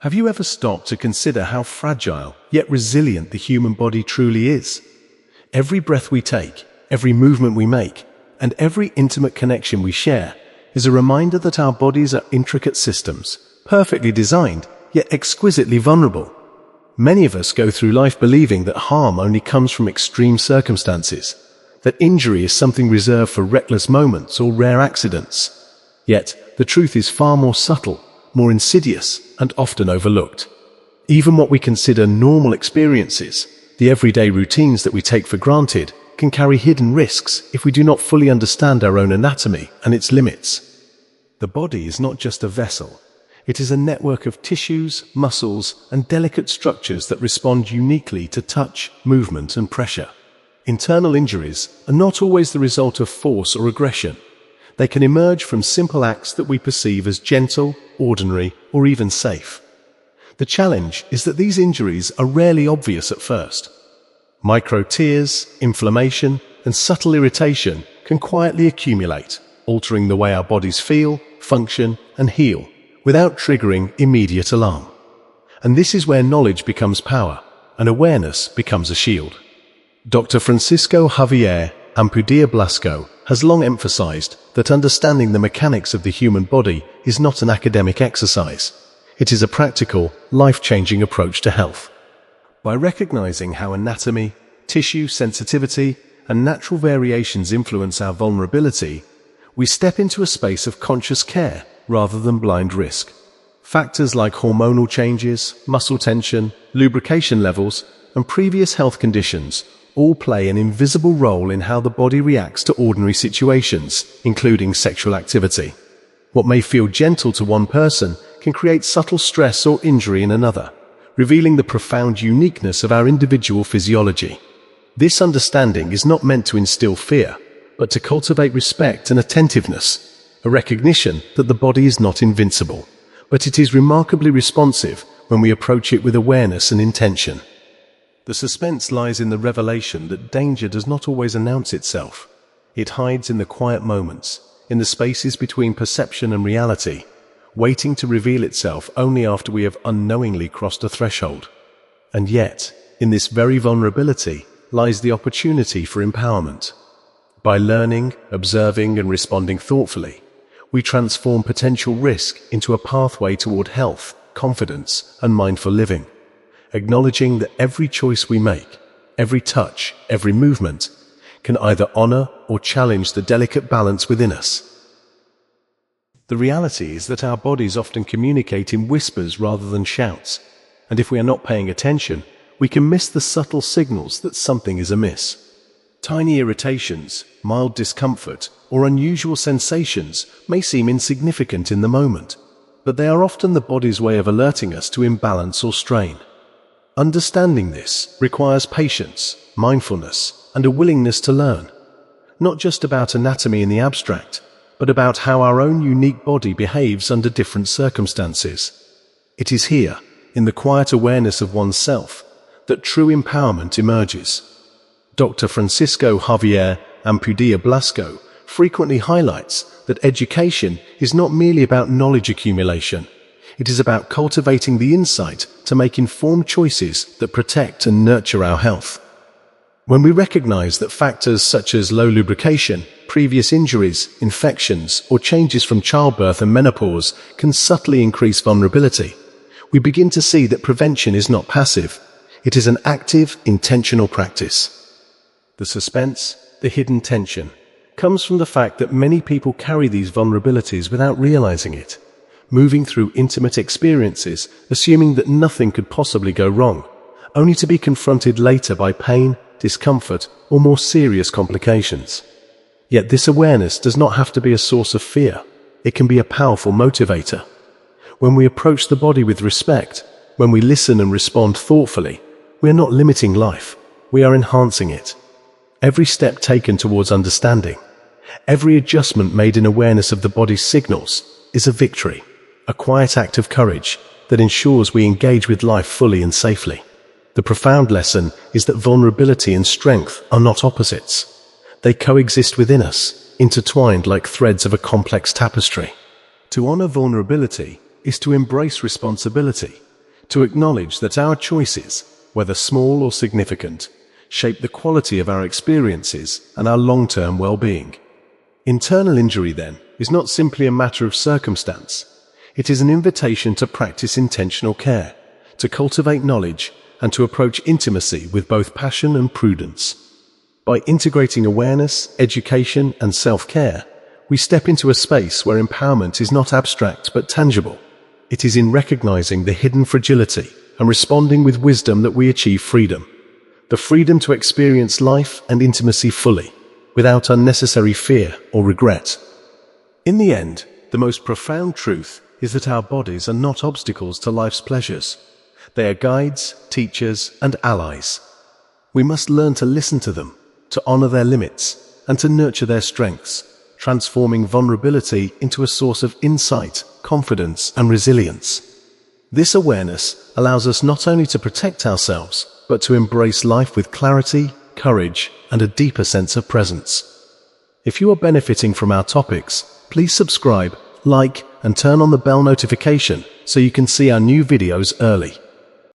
Have you ever stopped to consider how fragile yet resilient the human body truly is? Every breath we take, every movement we make, and every intimate connection we share is a reminder that our bodies are intricate systems, perfectly designed, yet exquisitely vulnerable. Many of us go through life believing that harm only comes from extreme circumstances, that injury is something reserved for reckless moments or rare accidents. Yet, the truth is far more subtle, more insidious, and often overlooked. Even what we consider normal experiences, the everyday routines that we take for granted, can carry hidden risks if we do not fully understand our own anatomy and its limits. The body is not just a vessel. It is a network of tissues, muscles, and delicate structures that respond uniquely to touch, movement, and pressure. Internal injuries are not always the result of force or aggression. They can emerge from simple acts that we perceive as gentle, ordinary, or even safe. The challenge is that these injuries are rarely obvious at first. Microtears, inflammation, and subtle irritation can quietly accumulate, altering the way our bodies feel, function, and heal, without triggering immediate alarm. And this is where knowledge becomes power, and awareness becomes a shield. Dr. Francisco Javier Ampudia-Blasco has long emphasized that understanding the mechanics of the human body is not an academic exercise. It is a practical, life-changing approach to health. By recognizing how anatomy, tissue sensitivity, and natural variations influence our vulnerability, we step into a space of conscious care rather than blind risk. Factors like hormonal changes, muscle tension, lubrication levels, and previous health conditions all play an invisible role in how the body reacts to ordinary situations, including sexual activity. What may feel gentle to one person can create subtle stress or injury in another, revealing the profound uniqueness of our individual physiology. This understanding is not meant to instill fear, but to cultivate respect and attentiveness, a recognition that the body is not invincible, but it is remarkably responsive when we approach it with awareness and intention. The suspense lies in the revelation that danger does not always announce itself. It hides in the quiet moments, in the spaces between perception and reality, waiting to reveal itself only after we have unknowingly crossed a threshold. And yet, in this very vulnerability lies the opportunity for empowerment. By learning, observing, and responding thoughtfully, we transform potential risk into a pathway toward health, confidence, and mindful living. Acknowledging that every choice we make, every touch, every movement, can either honor or challenge the delicate balance within us. The reality is that our bodies often communicate in whispers rather than shouts, and if we are not paying attention, we can miss the subtle signals that something is amiss. Tiny irritations, mild discomfort, or unusual sensations may seem insignificant in the moment, but they are often the body's way of alerting us to imbalance or strain. Understanding this requires patience, mindfulness, and a willingness to learn, not just about anatomy in the abstract, but about how our own unique body behaves under different circumstances. It is here, in the quiet awareness of oneself, that true empowerment emerges. Dr. Francisco Javier Ampudia-Blasco frequently highlights that education is not merely about knowledge accumulation. It is about cultivating the insight to make informed choices that protect and nurture our health. When we recognize that factors such as low lubrication, previous injuries, infections, or changes from childbirth and menopause can subtly increase vulnerability, we begin to see that prevention is not passive. It is an active, intentional practice. The suspense, the hidden tension, comes from the fact that many people carry these vulnerabilities without realizing it, moving through intimate experiences, assuming that nothing could possibly go wrong, only to be confronted later by pain, discomfort, or more serious complications. Yet this awareness does not have to be a source of fear. It can be a powerful motivator. When we approach the body with respect, when we listen and respond thoughtfully, we are not limiting life, we are enhancing it. Every step taken towards understanding, every adjustment made in awareness of the body's signals, is a victory. A quiet act of courage that ensures we engage with life fully and safely. The profound lesson is that vulnerability and strength are not opposites. They coexist within us, intertwined like threads of a complex tapestry. To honor vulnerability is to embrace responsibility, to acknowledge that our choices, whether small or significant, shape the quality of our experiences and our long-term well-being. Internal injury, then, is not simply a matter of circumstance. It is an invitation to practice intentional care, to cultivate knowledge, and to approach intimacy with both passion and prudence. By integrating awareness, education, and self-care, we step into a space where empowerment is not abstract but tangible. It is in recognizing the hidden fragility and responding with wisdom that we achieve freedom. The freedom to experience life and intimacy fully, without unnecessary fear or regret. In the end, the most profound truth is that our bodies are not obstacles to life's pleasures. They are guides, teachers, and allies. We must learn to listen to them, to honor their limits, and to nurture their strengths, transforming vulnerability into a source of insight, confidence, and resilience. This awareness allows us not only to protect ourselves, but to embrace life with clarity, courage, and a deeper sense of presence. If you are benefiting from our topics, please subscribe, like, and turn on the bell notification so you can see our new videos early.